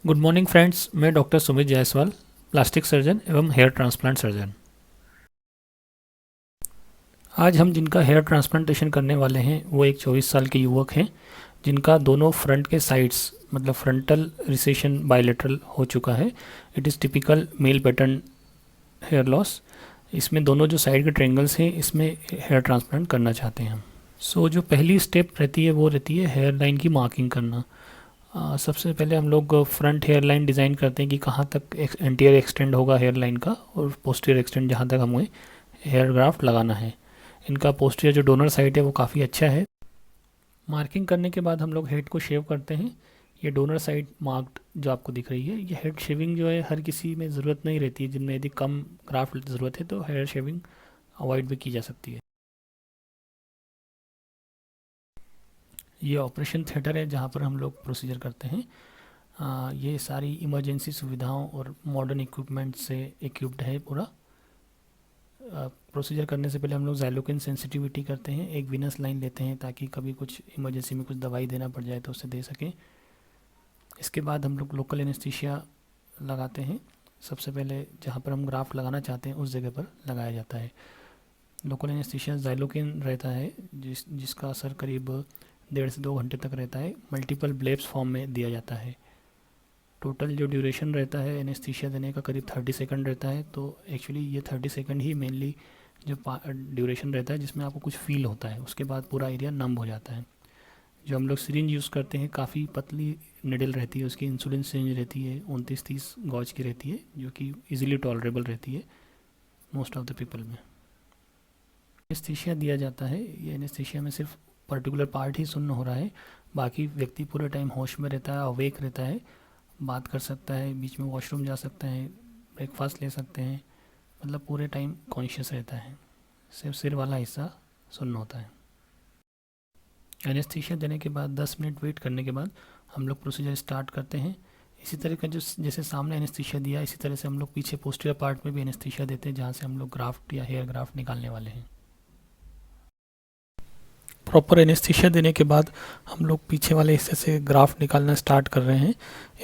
Good morning friends, मैं doctor Sumit Jaiswal, plastic surgeon एवं hair transplant surgeon. आज हम जिनका हेयर ट्रांसप्लांटेशन करने वाले हैं वो एक 24 साल के युवक हैं जिनका दोनों फ्रंट के साइड्स मतलब फ्रंटल रिसेशन बायलेटरल हो चुका है। It is typical male pattern hair loss. इसमें दोनों जो साइड के ट्रेंगल्स हैं इसमें हेयर ट्रांसप्लांट करना चाहते हैं हम। जो पहली स्टेप रहती है वो रहती है हेयर लाइन की मार्किंग करना। सबसे पहले हम लोग फ्रंट हेयर लाइन डिज़ाइन करते हैं कि कहाँ तक एंटीरियर एक्सटेंड होगा हेयर लाइन का और पोस्टीरियर एक्सटेंड जहाँ तक हमें हेयर ग्राफ्ट लगाना है। इनका पोस्टीरियर जो डोनर साइड है वो काफ़ी अच्छा है। मार्किंग करने के बाद हम लोग हेड को शेव करते हैं। ये डोनर साइड मार्क्ड जो आपको दिख रही है, ये हेड शेविंग जो है हर किसी में ज़रूरत नहीं रहती है। जिनमें यदि कम ग्राफ्ट ज़रूरत है तो हेयर शेविंग अवॉइड भी की जा सकती है। ये ऑपरेशन थिएटर है जहाँ पर हम लोग प्रोसीजर करते हैं। ये सारी इमरजेंसी सुविधाओं और मॉडर्न इक्विपमेंट से इक्विप्ड है पूरा। प्रोसीजर करने से पहले हम लोग ज़ाइलोकिन सेंसिटिविटी करते हैं, एक वीनस लाइन लेते हैं ताकि कभी कुछ इमरजेंसी में कुछ दवाई देना पड़ जाए तो उसे दे सकें। इसके बाद हम लोग लोकल एनेस्थीसिया लगाते हैं। सबसे पहले जहाँ पर हम ग्राफ्ट लगाना चाहते हैं उस जगह पर लगाया जाता है। लोकल एनेस्थीसिया ज़ाइलोकिन रहता है जिसका असर करीब 1.5 से 2 घंटे तक रहता है। मल्टीपल ब्लेब्स फॉर्म में दिया जाता है। टोटल जो ड्यूरेशन रहता है एनेस्थीसिया देने का करीब 30 सेकंड रहता है। तो एक्चुअली ये 30 सेकंड ही मेनली जो ड्यूरेशन रहता है जिसमें आपको कुछ फील होता है, उसके बाद पूरा एरिया नम हो जाता है। जो हम लोग सिरिंज यूज़ करते हैं काफ़ी पतली निडल रहती है, उसकी इंसुलिन सिरिंज रहती है 29-30 गॉज की रहती है, जो कि ईजिली टॉलरेबल रहती है मोस्ट ऑफ द पीपल में। एनेस्थीसिया दिया जाता है। ये एनेस्थीसिया में सिर्फ पर्टिकुलर पार्ट ही सुन्न हो रहा है, बाकी व्यक्ति पूरे टाइम होश में रहता है, अवेक रहता है, बात कर सकता है, बीच में वॉशरूम जा सकता है, ब्रेकफास्ट ले सकते हैं, मतलब पूरे टाइम कॉन्शियस रहता है। सिर्फ सिर वाला हिस्सा सुन्न होता है। एनेस्थीसिया देने के बाद 10 मिनट वेट करने के बाद हम लोग प्रोसीजर स्टार्ट करते हैं। इसी तरह का जो जैसे सामने एनेस्थीसिया दिया इसी तरह से हम लोग पीछे पोस्टीरियर पार्ट में भी एनेस्थीसिया देते हैं जहाँ से हम लोग ग्राफ्ट या हेयर ग्राफ्ट निकालने वाले हैं। प्रॉपर एनेस्थीसिया देने के बाद हम लोग पीछे वाले हिस्से से ग्राफ्ट निकालना स्टार्ट कर रहे हैं।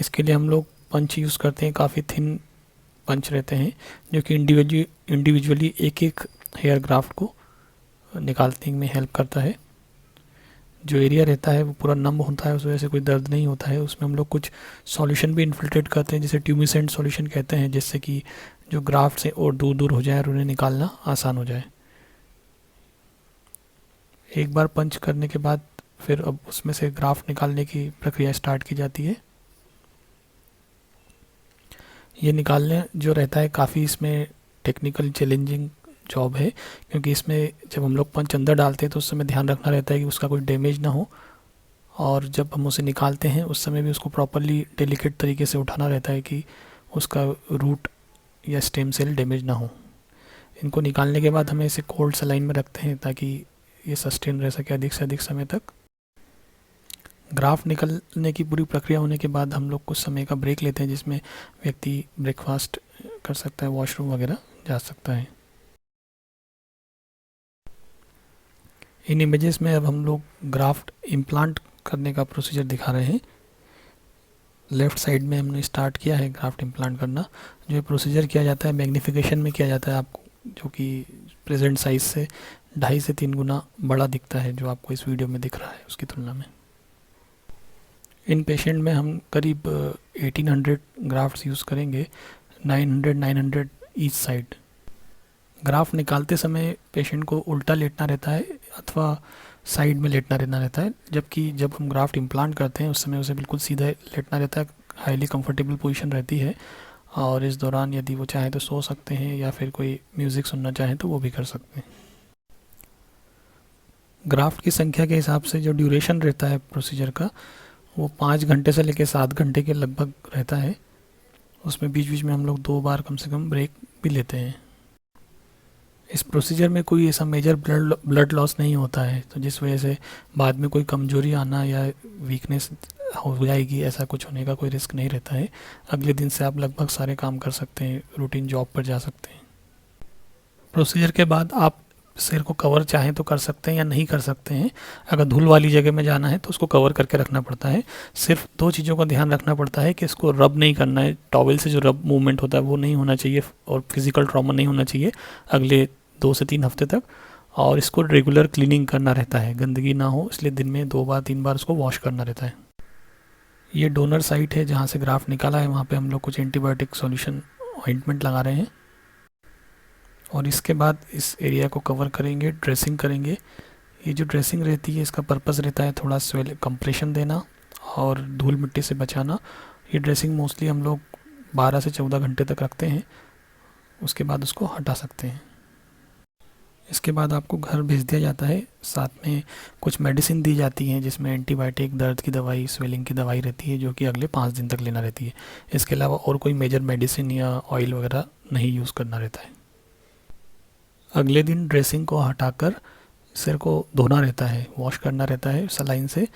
इसके लिए हम लोग पंच यूज़ करते हैं, काफ़ी थिन पंच रहते हैं जो कि इंडिविजुअली एक एक हेयर ग्राफ्ट को निकालने में हेल्प करता है। जो एरिया रहता है वो पूरा नम होता है, उस वजह से कोई दर्द नहीं होता है। उसमें हम लोग कुछ सॉल्यूशन भी इन्फिल्ट्रेट करते हैं जिसे ट्यूमिसेंट सॉल्यूशन कहते हैं, जिससे कि जो ग्राफ्ट से और दूर दूर हो जाए और उन्हें निकालना आसान हो जाए। एक बार पंच करने के बाद फिर अब उसमें से ग्राफ्ट निकालने की प्रक्रिया स्टार्ट की जाती है। ये निकालने जो रहता है काफ़ी इसमें टेक्निकल चैलेंजिंग जॉब है, क्योंकि इसमें जब हम लोग पंच अंदर डालते हैं तो उस समय ध्यान रखना रहता है कि उसका कोई डैमेज ना हो, और जब हम उसे निकालते हैं उस समय भी उसको प्रॉपरली डेलिकेट तरीके से उठाना रहता है कि उसका रूट या स्टेम सेल डैमेज ना हो। इनको निकालने के बाद हमें इसे कोल्ड सलाइन में रखते हैं ताकि ये सस्टेन रह सके अधिक से अधिक समय तक। ग्राफ्ट निकलने की पूरी प्रक्रिया होने के बाद हम लोग कुछ समय का ब्रेक लेते हैं जिसमें व्यक्ति ब्रेकफास्ट कर सकता है, वॉशरूम वगैरह जा सकता है। इन इमेजेस में अब हम लोग ग्राफ्ट इम्प्लांट करने का प्रोसीजर दिखा रहे हैं। लेफ़्ट साइड में हमने स्टार्ट किया है ग्राफ्ट इम्प्लांट करना। जो प्रोसीजर किया जाता है मैग्नीफिकेशन में किया जाता है आपको, जो कि प्रेजेंट साइज से 2.5 से 3 गुना बड़ा दिखता है जो आपको इस वीडियो में दिख रहा है उसकी तुलना में। इन पेशेंट में हम करीब 1800 ग्राफ्ट्स यूज़ करेंगे, 900 ईच साइड। ग्राफ्ट निकालते समय पेशेंट को उल्टा लेटना रहता है अथवा साइड में लेटना रहता है, जबकि जब हम ग्राफ्ट इम्प्लांट करते हैं उस समय उसे बिल्कुल सीधा लेटना रहता है। हाईली कंफर्टेबल पोजीशन रहती है, और इस दौरान यदि वो चाहे तो सो सकते हैं या फिर कोई म्यूज़िक सुनना चाहें तो वो भी कर सकते हैं। ग्राफ्ट की संख्या के हिसाब से जो ड्यूरेशन रहता है प्रोसीजर का वो 5 घंटे से लेकर 7 घंटे के लगभग रहता है। उसमें बीच बीच में हम लोग 2 बार कम से कम ब्रेक भी लेते हैं। इस प्रोसीजर में कोई ऐसा मेजर ब्लड लॉस नहीं होता है, तो जिस वजह से बाद में कोई कमजोरी आना या वीकनेस हो जाएगी ऐसा कुछ होने का कोई रिस्क नहीं रहता है। अगले दिन से आप लगभग सारे काम कर सकते हैं, रूटीन जॉब पर जा सकते हैं। प्रोसीजर के बाद आप सिर को कवर चाहें तो कर सकते हैं या नहीं कर सकते हैं। अगर धूल वाली जगह में जाना है तो उसको कवर करके रखना पड़ता है। सिर्फ 2 चीज़ों का ध्यान रखना पड़ता है कि इसको रब नहीं करना है, टॉवल से जो रब मूवमेंट होता है वो नहीं होना चाहिए, और फिजिकल ट्रॉमा नहीं होना चाहिए अगले 2 से 3 हफ्ते तक। और इसको रेगुलर क्लीनिंग करना रहता है, गंदगी ना हो इसलिए दिन में 2 बार 3 बार उसको वॉश करना रहता है। ये डोनर साइट है जहाँ से ग्राफ्ट निकाला है, वहाँ पे हम लोग कुछ एंटीबायोटिक सॉल्यूशन ऑइंटमेंट लगा रहे हैं। और इसके बाद इस एरिया को कवर करेंगे, ड्रेसिंग करेंगे। ये जो ड्रेसिंग रहती है इसका पर्पस रहता है थोड़ा स्वेल कंप्रेशन देना और धूल मिट्टी से बचाना। ये ड्रेसिंग मोस्टली हम लोग 12 से 14 घंटे तक रखते हैं, उसके बाद उसको हटा सकते हैं। इसके बाद आपको घर भेज दिया जाता है, साथ में कुछ मेडिसिन दी जाती हैं जिसमें एंटीबायोटिक, दर्द की दवाई, स्वेलिंग की दवाई रहती है जो कि अगले 5 दिन तक लेना रहती है। इसके अलावा और कोई मेजर मेडिसिन या ऑयल वगैरह नहीं यूज़ करना रहता है। अगले दिन ड्रेसिंग को हटाकर सिर को धोना रहता है, वॉश करना रहता है सलाइन से।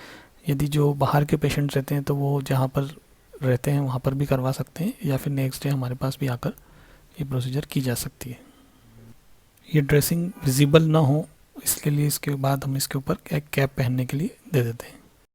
यदि जो बाहर के पेशेंट्स रहते हैं तो वो जहाँ पर रहते हैं वहाँ पर भी करवा सकते हैं, या फिर नेक्स्ट डे हमारे पास भी आकर ये प्रोसीजर की जा सकती है। ये ड्रेसिंग विजिबल ना हो इसके लिए इसके बाद हम इसके ऊपर एक कैप पहनने के लिए दे देते हैं।